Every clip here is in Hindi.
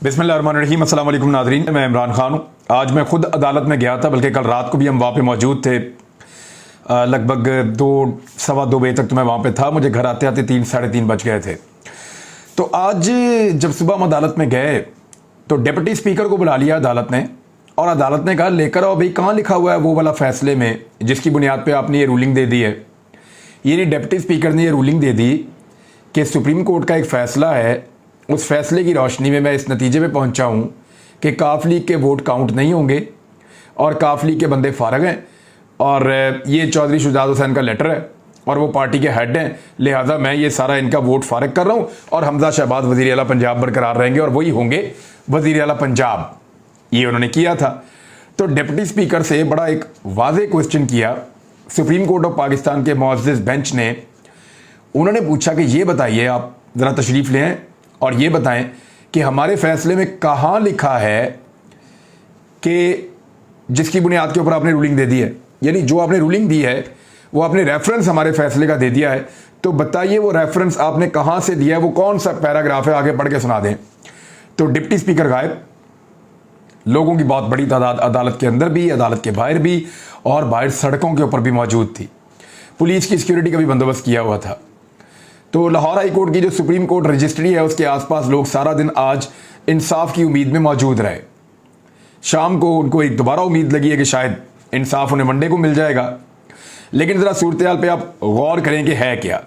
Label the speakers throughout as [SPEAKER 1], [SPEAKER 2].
[SPEAKER 1] बिस्मिल्लाहिर्रहमानिर्रहीम, अस्सलाम वालेकुम नाज़रीन। मैं इमरान खान हूँ। आज मैं खुद अदालत में गया था, बल्कि कल रात को भी हम वहाँ पे मौजूद थे। लगभग 2 सवा 2 बजे तक तो मैं वहाँ पे था। मुझे घर आते आते 3 साढ़े 3 बज गए थे। तो आज जब सुबह हम अदालत में गए तो डिप्टी स्पीकर को बुला लिया अदालत ने, और अदालत ने कहा लेकर आओ भाई, कहाँ लिखा हुआ है वो वाला फैसले में जिसकी बुनियाद पर आपने ये रूलिंग दे दी है। यानी डिप्टी स्पीकर ने ये रूलिंग दे दी कि सुप्रीम कोर्ट का एक फ़ैसला है, उस फैसले की रोशनी में मैं इस नतीजे पे पहुंचा हूं कि काफ लीग के वोट काउंट नहीं होंगे और काफ लीग के बंदे फारग हैं, और ये चौधरी शुजात हुसैन का लेटर है और वो पार्टी के हेड हैं, लिहाजा मैं ये सारा इनका वोट फारग कर रहा हूं और हमजा शहबाज वज़ीर आला पंजाब बरकरार रहेंगे और वही होंगे वज़ीर आला पंजाब। ये उन्होंने किया था। तो डिप्टी स्पीकर से बड़ा एक वाज़े क्वेश्चन किया सुप्रीम कोर्ट ऑफ पाकिस्तान के मुअज़्ज़िज़ बेंच ने। उन्होंने पूछा कि ये बताइए, आप ज़रा तशरीफ़ लें और ये बताएं कि हमारे फैसले में कहाँ लिखा है कि जिसकी बुनियाद के ऊपर आपने रूलिंग दे दी है, यानी जो आपने रूलिंग दी है वो आपने रेफरेंस हमारे फैसले का दे दिया है, तो बताइए वो रेफरेंस आपने कहाँ से दिया है, वो कौन सा पैराग्राफ है, आगे पढ़ के सुना दें। तो डिप्टी स्पीकर गायब। लोगों की बहुत बड़ी तादाद अदालत के अंदर भी, अदालत के बाहर भी और बाहर सड़कों के ऊपर भी मौजूद थी। पुलिस की सिक्योरिटी का भी बंदोबस्त किया हुआ था। तो लाहौर हाई कोर्ट की जो सुप्रीम कोर्ट रजिस्ट्री है उसके आसपास लोग सारा दिन आज इंसाफ की उम्मीद में मौजूद रहे। शाम को उनको एक दोबारा उम्मीद लगी है कि शायद इंसाफ उन्हें मंडे को मिल जाएगा। लेकिन ज़रा सूरत हाल पे आप गौर करें कि है क्या।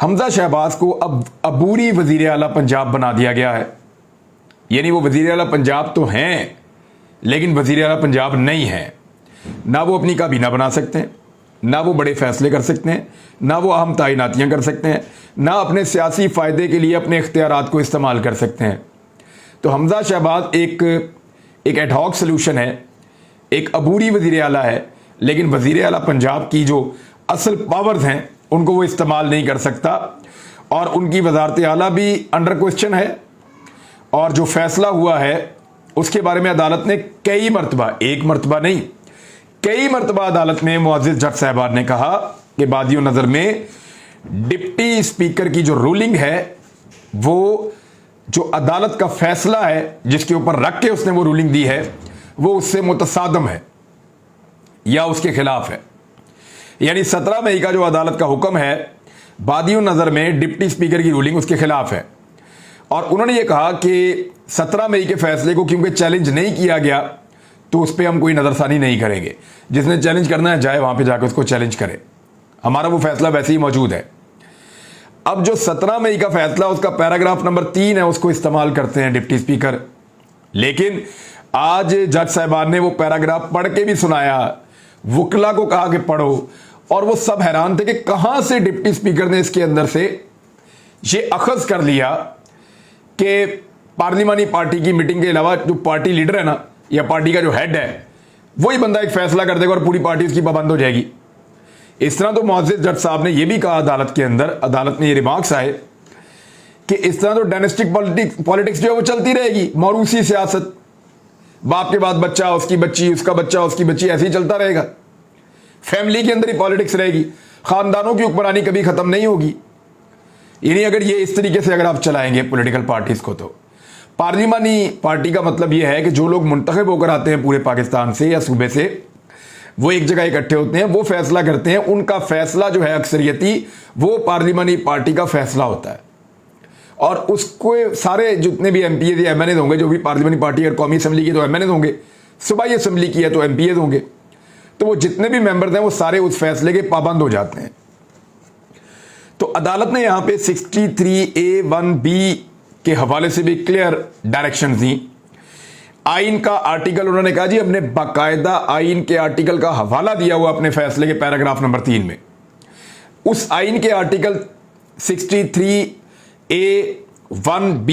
[SPEAKER 1] हमजा शहबाज को अब अबूरी वज़ीर आला पंजाब बना दिया गया है। यानी वो वज़ीर आला पंजाब तो हैं लेकिन वज़ीर आला पंजाब नहीं है। ना वो अपनी काबीना बना सकते हैं, ना वो बड़े फैसले कर सकते हैं, ना वो अहम तैनातियाँ कर सकते हैं, ना अपने सियासी फ़ायदे के लिए अपने इख्तियारात को इस्तेमाल कर सकते हैं। तो हमजा शहबाज एक एडहॉक सलूशन है, एक अबूरी वज़ीर आला है, लेकिन वज़ीर आला पंजाब की जो असल पावर्स हैं उनको वो इस्तेमाल नहीं कर सकता, और उनकी वज़ारत आला भी अंडर क्वेश्चन है। और जो फ़ैसला हुआ है उसके बारे में अदालत ने कई मरतबा, एक मरतबा नहीं, कई मरतबा अदालत में मुअज़्ज़िज़ जज साहबान ने कहा कि बादियों नज़र में डिप्टी स्पीकर की जो रूलिंग है वो जो अदालत का फैसला है जिसके ऊपर रख के उसने वो रूलिंग दी है वो उससे मुतसादम है या उसके खिलाफ है। यानी 17 मई का जो अदालत का हुक्म है बादियों नज़र में डिप्टी स्पीकर की रूलिंग उसके खिलाफ है। और उन्होंने ये कहा कि 17 मई के फैसले को क्योंकि चैलेंज नहीं किया गया तो उस पर हम कोई नज़रसानी नहीं करेंगे। जिसने चैलेंज करना है जाए वहाँ पे जाकर उसको चैलेंज करे, हमारा वो फैसला वैसे ही मौजूद है। अब जो 17 मई का फैसला उसका पैराग्राफ नंबर 3 है उसको इस्तेमाल करते हैं डिप्टी स्पीकर। लेकिन आज जज साहबान ने वो पैराग्राफ पढ़ के भी सुनाया, वकला को कहा कि पढ़ो, और वो सब हैरान थे कि कहाँ से डिप्टी स्पीकर ने इसके अंदर से ये अखज़ कर लिया कि पार्लिमानी पार्टी की मीटिंग के अलावा जो पार्टी लीडर है ना या पार्टी का जो हेड है वही बंदा एक फैसला कर देगा और पूरी पार्टी उसकी पाबंद हो जाएगी। इस तरह तो मुअज़्ज़िज़ जज साहब ने यह भी कहा अदालत के अंदर, अदालत में ये रिमार्क्स आए कि इस तरह तो डायनेस्टिक पॉलिटिक्स जो है वो चलती रहेगी, मौरूसी सियासत, बाप के बाद बच्चा, उसकी बच्ची, उसका बच्चा, उसकी बच्ची, ऐसे ही चलता रहेगा। फैमिली के अंदर ही पॉलिटिक्स रहेगी, खानदानों की हुक्मरानी कभी खत्म नहीं होगी। यानी अगर ये इस तरीके से अगर आप चलाएंगे पॉलिटिकल पार्टीज को, तो पार्लिमानी पार्टी का मतलब यह है कि जो लोग मुंतखब होकर आते हैं पूरे पाकिस्तान से या सूबे से, वो एक जगह इकट्ठे होते हैं, वो फैसला करते हैं, उनका फैसला जो है अक्सरियती वो पार्लिमानी पार्टी का फैसला होता है। और उसको सारे जितने भी एमपीए या एमएनए होंगे, जो भी पार्लिमानी पार्टी और कौमी असम्बली के तो एमएनए होंगे, सूबाई असम्बली की है तो एमपीए होंगे, तो वो जितने भी मेंबर्स हैं वो सारे उस फैसले के पाबंद हो जाते हैं। तो अदालत ने यहां पे 63A(1)(b) के हवाले से भी क्लियर डायरेक्शन दी। आइन का आर्टिकल उन्होंने कहा जी हमने बाकायदा आइन के आर्टिकल का हवाला दिया हुआ अपने फैसले के पैराग्राफ नंबर 3 में। उस आइन के आर्टिकल 63A(1)(b)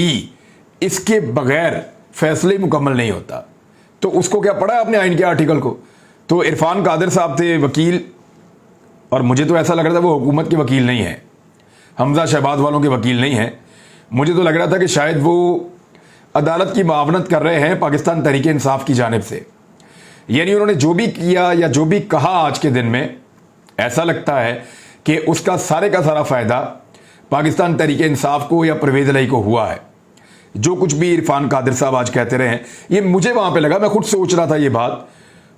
[SPEAKER 1] इसके बगैर फैसले मुकम्मल नहीं होता। तो उसको क्या पढ़ा आपने आइन के आर्टिकल को? तो इरफान कादिर साहब थे वकील, और मुझे तो ऐसा लग रहा था वो हुकूमत के वकील नहीं है, हमजा शहबाज वालों के वकील नहीं है। मुझे तो लग रहा था कि शायद वो अदालत की मावनत कर रहे हैं पाकिस्तान तहरीक इंसाफ की जानिब से। यानी उन्होंने जो भी किया या जो भी कहा आज के दिन में, ऐसा लगता है कि उसका सारे का सारा फ़ायदा पाकिस्तान तहरीक इंसाफ को या परवेज़ इलाही को हुआ है। जो कुछ भी इरफान कादिर साहब आज कहते रहे हैं, ये मुझे वहां पे लगा, मैं खुद सोच रहा था ये बात,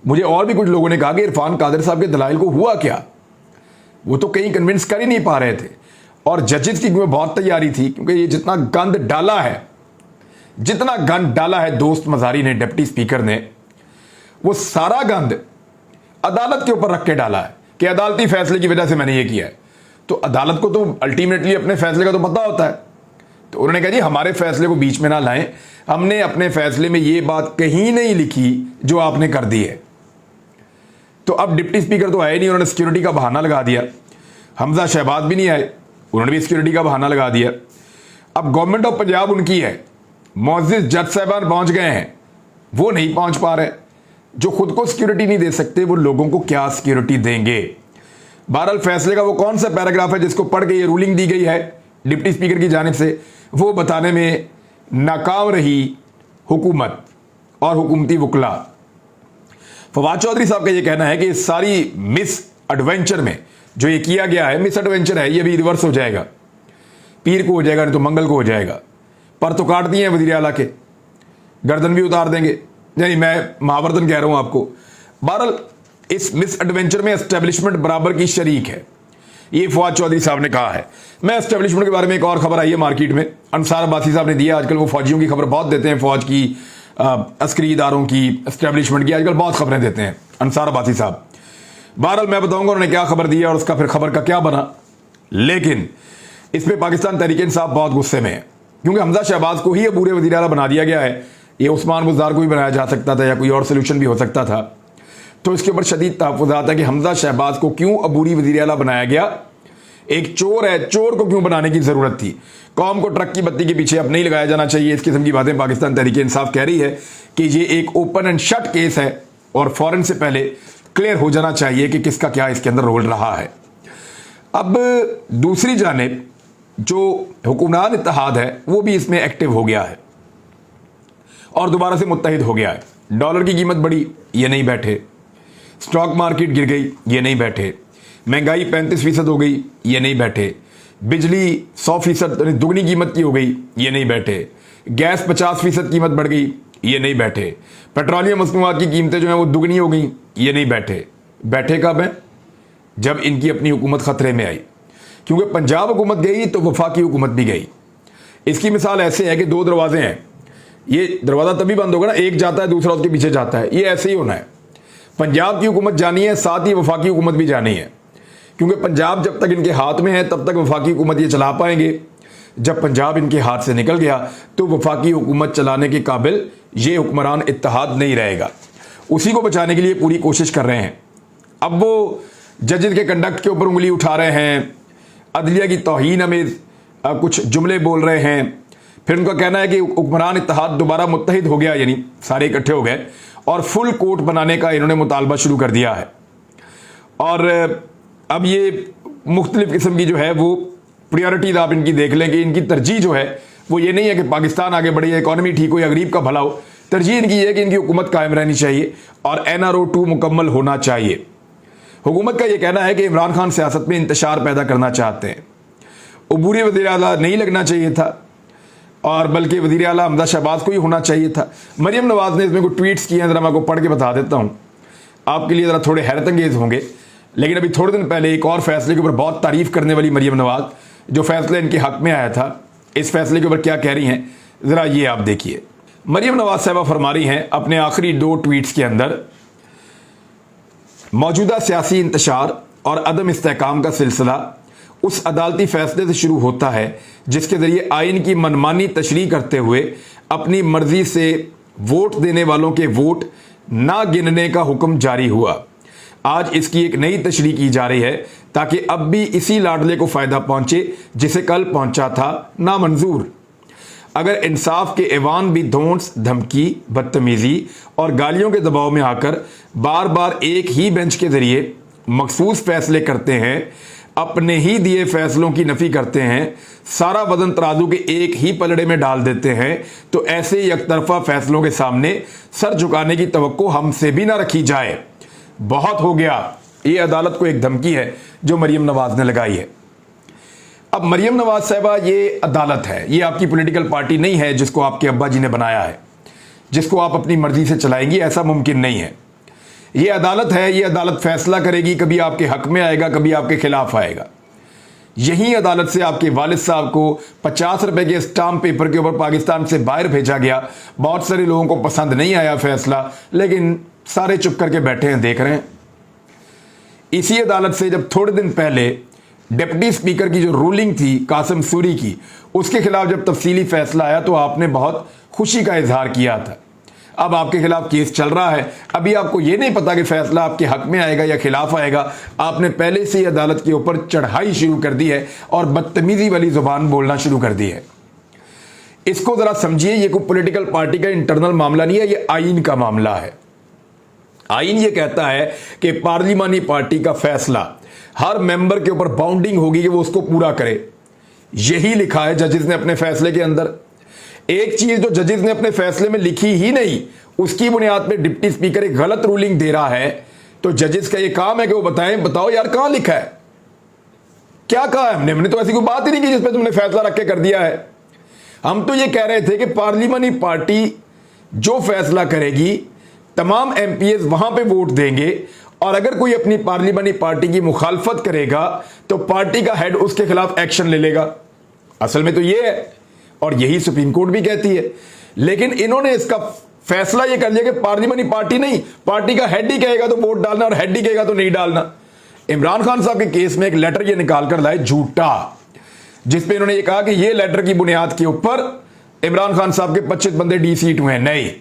[SPEAKER 1] मुझे और भी कुछ लोगों ने कहा कि इरफान कादिर साहब के दलाइल को हुआ क्या, वो तो कहीं कन्विंस कर ही नहीं पा रहे थे। और जजेस की बहुत तैयारी थी, क्योंकि ये जितना गंद डाला है, जितना गंद डाला है दोस्त मजारी ने, डिप्टी स्पीकर ने, वो सारा गंद अदालत के ऊपर रख के डाला है कि अदालती फैसले की वजह से मैंने ये किया है। तो अदालत को तो अल्टीमेटली अपने फैसले का तो पता होता है। तो उन्होंने कहा जी हमारे फैसले को बीच में ना लाएं, हमने अपने फैसले में ये बात कहीं नहीं लिखी जो आपने कर दी है। तो अब डिप्टी स्पीकर तो आए नहीं, उन्होंने सिक्योरिटी का बहाना लगा दिया। हमजा शहबाज भी नहीं आए, उन्होंने भी सिक्योरिटी का बहाना लगा दिया। अब गवर्नमेंट ऑफ पंजाब उनकी है, मुअज़्ज़िज़ जज साहबान पहुंच गए हैं, वो नहीं पहुंच पा रहे। जो खुद को सिक्योरिटी नहीं दे सकते वो लोगों को क्या सिक्योरिटी देंगे। बहरहाल फैसले का वो कौन सा पैराग्राफ है जिसको पढ़ के ये रूलिंग दी गई है डिप्टी स्पीकर की जानिब से, वो बताने में नाकाम रही हुकूमत और हुकूमती वकला। फवाद चौधरी साहब का ये कहना है कि इस सारी मिस एडवेंचर में जो ये किया गया है, मिस एडवेंचर है, ये भी रिवर्स हो जाएगा, पीर को हो जाएगा नहीं तो मंगल को हो जाएगा। पर तो काट दिए हैं वज़ीर आला के, गर्दन भी उतार देंगे। नहीं, मैं महावर्तन कह रहा हूं आपको। बहरहाल इस मिस एडवेंचर में एस्टेब्लिशमेंट बराबर की शरीक है, ये फवाद चौधरी साहब ने कहा है। मैं एस्टेब्लिशमेंट के बारे में एक और खबर आई है मार्केट में, अंसार अब्बासी साहब ने दिया। आजकल वो फौजियों की खबर बहुत देते हैं, फौज की, अस्करी इदारों की, एस्टेब्लिशमेंट की, आजकल बहुत खबरें देते हैं अंसार अब्बासी साहब। बहरहाल मैं बताऊंगा उन्होंने क्या खबर दी है और उसका फिर खबर का क्या बना। लेकिन इसमें पाकिस्तान तहरीक इंसाफ बहुत गुस्से में है, क्योंकि हमजा शहबाज को ही अबूरे वज़ीर आला बना दिया गया है। ये उस्मान बुज़दार को भी बनाया जा सकता था या कोई और सोल्यूशन भी हो सकता था। तो इसके ऊपर शदीद तहफ़्फ़ुज़ात है कि हमजा शहबाज को क्यों अबूरी वज़ीर आला बनाया गया। एक चोर है, चोर को क्यों बनाने की ज़रूरत थी। कौम को ट्रक की बत्ती के पीछे अब नहीं लगाया जाना चाहिए, इस किस्म की बातें पाकिस्तान तहरीक इंसाफ कह रही है कि ये एक ओपन एंड शट केस है और फ़ौरन से पहले क्लियर हो जाना चाहिए कि किसका क्या इसके अंदर रोल रहा है। अब दूसरी जानिब जो हुक्मरान इत्तेहाद है वो भी इसमें एक्टिव हो गया है और दोबारा से मुत्तहिद हो गया है। डॉलर की कीमत बढ़ी, ये नहीं बैठे। स्टॉक मार्केट गिर गई, ये नहीं बैठे। महंगाई 35% हो गई, ये नहीं बैठे। बिजली 100% दुगनी कीमत की हो गई, ये नहीं बैठे। गैस 50% कीमत बढ़ गई, ये नहीं बैठे। पेट्रोलियम मसनूआत की कीमतें जो हैं वो दुगनी हो गई, ये नहीं बैठे। बैठे कब हैं? जब इनकी अपनी हुकूमत खतरे में आई, क्योंकि पंजाब हुकूमत गई तो वफाकी हुकूमत भी गई। इसकी मिसाल ऐसे है कि दो दरवाजे हैं, ये दरवाज़ा तभी बंद होगा ना, एक जाता है दूसरा उसके पीछे जाता है, ये ऐसे ही होना है। पंजाब की हुकूमत जानी है, साथ ही वफाकी हुकूमत भी जानी है, क्योंकि पंजाब जब तक इनके हाथ में है तब तक वफाकी हुकूमत ये चला पाएंगे। जब पंजाब इनके हाथ से निकल गया तो वफाकी हुकूमत चलाने के काबिल ये हुक्मरान इत्तेहाद नहीं रहेगा। उसी को बचाने के लिए पूरी कोशिश कर रहे हैं। अब वो जजेस के कंडक्ट के ऊपर उंगली उठा रहे हैं, अदलिया की तौहीन में कुछ जुमले बोल रहे हैं। फिर उनका कहना है कि हुक्मरान इत्तेहाद दोबारा मुत्तहिद हो गया, यानी सारे इकट्ठे हो गए और फुल कोर्ट बनाने का इन्होंने मुतालबा शुरू कर दिया है। और अब ये मुख्तलिफ किस्म की जो है वो प्रायोरिटीज आप इनकी देख लें कि इनकी तरजीह जो है वो ये नहीं है कि पाकिस्तान आगे बढ़े, इकॉनमी ठीक हो या गरीब का भला हो। तरजीह इनकी ये है कि इनकी हुकूमत कायम रहनी चाहिए और NRO 2 मुकम्मल होना चाहिए। हुकूमत का ये कहना है कि इमरान खान सियासत में इंतशार पैदा करना चाहते हैं। अबूरी वज़ीर आला नहीं लगना चाहिए था और बल्कि वज़ीर आला हमजा शहबाज को ही होना चाहिए था। मरियम नवाज़ ने इसमें कुछ ट्वीट्स किए हैं, ज़रा मैं आपको पढ़ के बता देता हूँ, आपके लिए ज़रा थोड़े हैरत अंगेज़ होंगे। लेकिन अभी थोड़े दिन पहले एक और फैसले के ऊपर बहुत तारीफ़ करने वाली मरियम नवाज़, जो फैसला इनके हक़ में आया था, इस फैसले के ऊपर क्या कह रही हैं ज़रा ये आप देखिए। मरियम नवाज़ साहबा फरमा रही हैं अपने आखिरी 2 ट्वीट्स के अंदर, मौजूदा सियासी इंतशार और अदम इस्तेहकाम का सिलसिला उस अदालती फैसले से शुरू होता है जिसके ज़रिए आइन की मनमानी तशरीह करते हुए अपनी मर्जी से वोट देने वालों के वोट ना गिनने का हुक्म जारी हुआ। आज इसकी एक नई तशरीह की जा रही है ताकि अब भी इसी लाडले को फ़ायदा पहुंचे जिसे कल पहुंचा था नामंजूर। अगर इंसाफ के ऐवान भी धौंस, धमकी, बदतमीज़ी और गालियों के दबाव में आकर बार बार एक ही बेंच के ज़रिए मखसूस फैसले करते हैं, अपने ही दिए फैसलों की नफ़ी करते हैं, सारा वजन तराजू के एक ही पलड़े में डाल देते हैं, तो ऐसे एकतरफा फैसलों के सामने सर झुकाने की तवक्को हमसे भी ना रखी जाए। बहुत हो गया। ये अदालत को एक धमकी है जो मरियम नवाज़ ने लगाई है। अब मरियम नवाज साहिबा, ये अदालत है, ये आपकी पॉलिटिकल पार्टी नहीं है जिसको आपके अब्बा जी ने बनाया है, जिसको आप अपनी मर्जी से चलाएंगी, ऐसा मुमकिन नहीं है। ये अदालत है, ये अदालत फैसला करेगी, कभी आपके हक में आएगा, कभी आपके खिलाफ आएगा। यही अदालत से आपके वालिद साहब को 50 रुपए के स्टाम्प पेपर के ऊपर पाकिस्तान से बाहर भेजा गया। बहुत सारे लोगों को पसंद नहीं आया फैसला, लेकिन सारे चुप करके बैठे हैं, देख रहे हैं। इसी अदालत से जब थोड़े दिन पहले डिप्टी स्पीकर की जो रूलिंग थी कासिम सूरी की, उसके खिलाफ जब तफसीली फैसला आया तो आपने बहुत खुशी का इजहार किया था। अब आपके खिलाफ केस चल रहा है, अभी आपको यह नहीं पता कि फैसला आपके हक में आएगा या खिलाफ आएगा। आपने पहले से ही अदालत के ऊपर चढ़ाई शुरू कर दी है और बदतमीजी वाली जुबान बोलना शुरू कर दी है। इसको जरा समझिए, ये कोई पॉलिटिकल पार्टी का इंटरनल मामला नहीं है, ये आईन का मामला है। आईन ये कहता है कि पार्लिमानी पार्टी का फैसला हर मेंबर के ऊपर बाउंडिंग होगी कि वो उसको पूरा करे। यही लिखा है जजेस ने अपने फैसले के अंदर। एक चीज जो जजेस ने अपने फैसले में लिखी ही नहीं, उसकी बुनियाद पे डिप्टी स्पीकर एक गलत रूलिंग दे रहा है, तो जजेस का ये काम है कि वो बताओ यार कहां लिखा है, क्या कहा है हमने तो ऐसी कोई बात ही नहीं की जिसपे तुमने फैसला रख के कर दिया है। हम तो ये कह रहे थे कि पार्लिमानी पार्टी जो फैसला करेगी, तमाम एमपीएस वहां पे वोट देंगे, और अगर कोई अपनी पार्लिमानी पार्टी की मुखालफत करेगा तो पार्टी का हेड उसके खिलाफ एक्शन ले लेगा। असल में तो ये है, और यही सुप्रीम कोर्ट भी कहती है। लेकिन इन्होंने इसका फैसला ये कर लिया कि पार्लिमानी पार्टी नहीं, पार्टी का हेड ही कहेगा तो वोट डालना और हेड ही कहेगा तो नहीं डालना। इमरान खान साहब के केस में एक लेटर ये निकाल कर लाए झूठा, जिसपे इन्होंने ये कहा कि ये लेटर की बुनियाद के ऊपर इमरान खान साहब के 25 बंदे डी-सीट हुए। नहीं,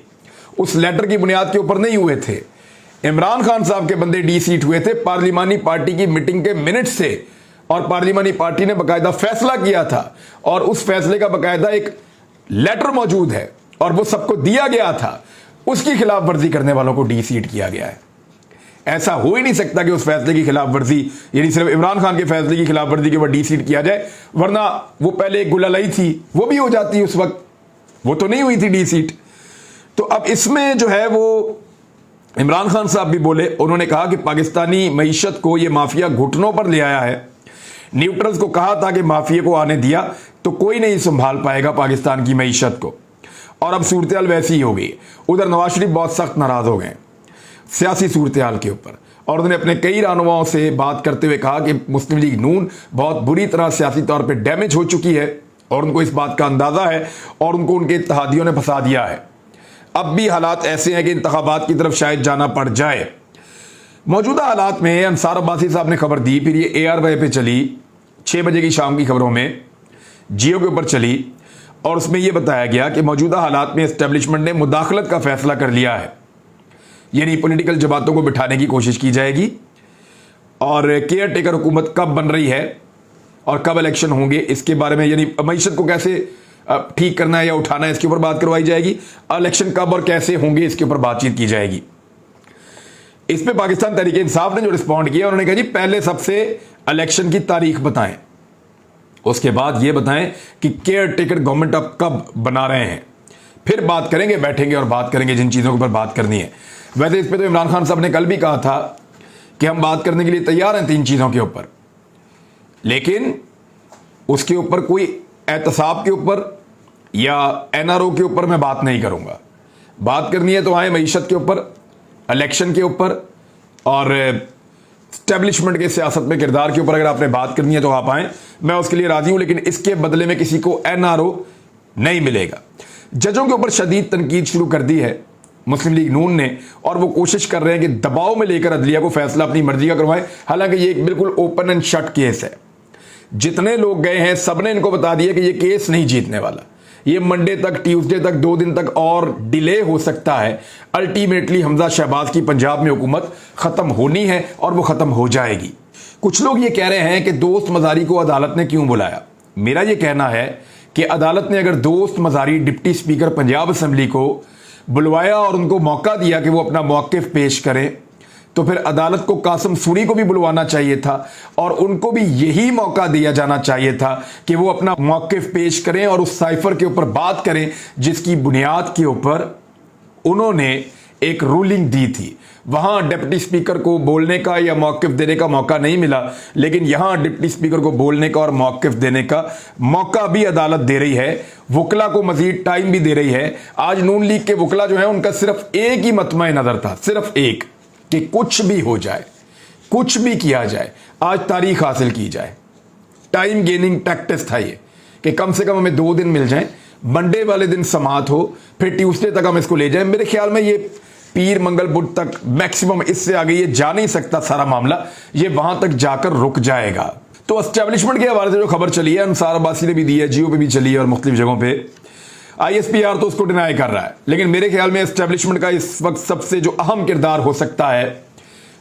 [SPEAKER 1] उस लेटर की बुनियाद के ऊपर नहीं हुए थे। इमरान खान साहब के बंदे डी-सीट हुए थे पार्लिमानी पार्टी की मीटिंग के मिनट से, और पार्लिमानी पार्टी ने बकायदा फैसला किया था, और उस फैसले का बकायदा एक लेटर मौजूद है और वो सबको दिया गया था। उसकी खिलाफ वर्जी करने वालों को डी-सीट किया गया है। ऐसा हो ही नहीं सकता कि उस फैसले की खिलाफ वर्जी, यानी सिर्फ इमरान खान के फैसले की खिलाफ वर्जी के ऊपर डी-सीट किया जाए, वरना वो पहले एक गुलालाई थी, वो भी हो जाती उस वक्त, वो तो नहीं हुई थी डी-सीट। तो अब इसमें जो है वो इमरान खान साहब भी बोले, उन्होंने कहा कि पाकिस्तानी मईशत को ये माफिया घुटनों पर ले आया है। न्यूट्रल्स को कहा था कि माफिया को आने दिया तो कोई नहीं संभाल पाएगा पाकिस्तान की मईशत को, और अब सूरत हाल वैसी ही हो गई। उधर नवाज शरीफ बहुत सख्त नाराज हो गए सियासी सूरत हाल के ऊपर, और उन्होंने अपने कई रहनुमाओं से बात करते हुए कहा कि मुस्लिम लीग नून बहुत बुरी तरह सियासी तौर पर डैमेज हो चुकी है, और उनको इस बात का अंदाजा है, और उनको उनके इत्तेहादियों ने फंसा दिया है। अब भी हालात ऐसे हैं कि इंतखाबात की तरफ शायद जाना पड़ जाए। मौजूदा हालात में अंसार अब्बासी साहब ने खबर दी, फिर ये ARY पे चली 6 बजे की शाम की खबरों में, जियो के ऊपर चली, और उसमें यह बताया गया कि मौजूदा हालात में एस्टेब्लिशमेंट ने मुदाखलत का फैसला कर लिया है, यानी पॉलिटिकल जमातों को बिठाने की कोशिश की जाएगी, और केयर टेकर हुकूमत कब बन रही है और कब इलेक्शन होंगे इसके बारे में, यानी मईशत को कैसे ठीक करना है या उठाना है इसके ऊपर बात करवाई जाएगी। इलेक्शन कब और कैसे होंगे इसके ऊपर बातचीत की जाएगी। इस पे पाकिस्तान तहरीक इंसाफ ने जो रिस्पॉन्ड किया, उन्होंने कहा जी पहले सबसे इलेक्शन की तारीख बताएं, उसके बाद ये बताएं कि केयर टेकर गवर्नमेंट अब कब बना रहे हैं, फिर बात करेंगे, बैठेंगे और बात करेंगे जिन चीज़ों के ऊपर बात करनी है। वैसे इस पे तो इमरान खान साहब ने कल भी कहा था कि हम बात करने के लिए तैयार हैं 3 चीज़ों के ऊपर, लेकिन उसके ऊपर कोई एहतसाब के ऊपर या NRO के ऊपर मैं बात नहीं करूंगा। बात करनी है तो आए मईशत के ऊपर, इलेक्शन के ऊपर, और स्टैब्लिशमेंट के सियासत में किरदार के ऊपर अगर आपने बात करनी है तो आप आए, मैं उसके लिए राजी हूं, लेकिन इसके बदले में किसी को NRO नहीं मिलेगा। जजों के ऊपर शदीद तनकीद शुरू कर दी है मुस्लिम लीग नून ने, और वो कोशिश कर रहे हैं कि दबाव में लेकर अदलिया को फैसला अपनी मर्जी का करवाएं। हालांकि ये एक बिल्कुल ओपन एंड शट केस है, जितने लोग गए हैं सबने इनको बता दिया कि ये केस नहीं जीतने वाला, ये मंडे तक, ट्यूसडे तक, 2 दिन तक और डिले हो सकता है। अल्टीमेटली हमजा शहबाज की पंजाब में हुकूमत खत्म होनी है और वो खत्म हो जाएगी। कुछ लोग ये कह रहे हैं कि दोस्त मजारी को अदालत ने क्यों बुलाया। मेरा ये कहना है कि अदालत ने अगर दोस्त Mazari deputy speaker Punjab assembly को बुलवाया और उनको मौका दिया कि वो अपना मौक़िफ़ पेश करें, तो फिर अदालत को कासिम सूरी को भी बुलवाना चाहिए था और उनको भी यही मौका दिया जाना चाहिए था कि वो अपना मौक़िफ़ पेश करें और उस साइफर के ऊपर बात करें जिसकी बुनियाद के ऊपर उन्होंने एक रूलिंग दी थी। वहां डिप्टी स्पीकर को बोलने का या मौक़िफ़ देने का मौका नहीं मिला, लेकिन यहां डिप्टी स्पीकर को बोलने का और मौक़िफ़ देने का मौका भी अदालत दे रही है, वकला को मजीद टाइम भी दे रही है। आज नून लीग के वकला जो है उनका सिर्फ एक ही मतमा नजर था, सिर्फ एक, कि कुछ भी हो जाए, कुछ भी किया जाए, आज तारीख हासिल की जाए। टाइम गेनिंग टैक्टिस था ये, कि कम से कम हमें 2 दिन मिल जाएं, मंडे वाले दिन समात हो, फिर ट्यूसडे तक हम इसको ले जाएं। मेरे ख्याल में ये पीर मंगल बुध तक मैक्सिमम, इससे आगे ये जा नहीं सकता सारा मामला, ये वहां तक जाकर रुक जाएगा। तो एस्टेब्लिशमेंट के हवाले से जो खबर चली है, अंसार अब्बासी ने भी दी है, जियो पे भी चली है और मुख्तलिफ जगहों पे, ISPR तो उसको डिनाई कर रहा है, लेकिन मेरे ख्याल में एस्टेब्लिशमेंट का इस वक्त सबसे जो अहम किरदार हो सकता है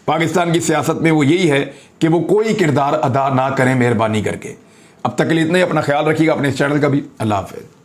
[SPEAKER 1] पाकिस्तान की सियासत में, वो यही है कि वो कोई किरदार अदा ना करें मेहरबानी करके। अब तक के लिए इतना ही। अपना ख्याल रखिएगा, अपने इस चैनल का भी। अल्लाह हाफिज़।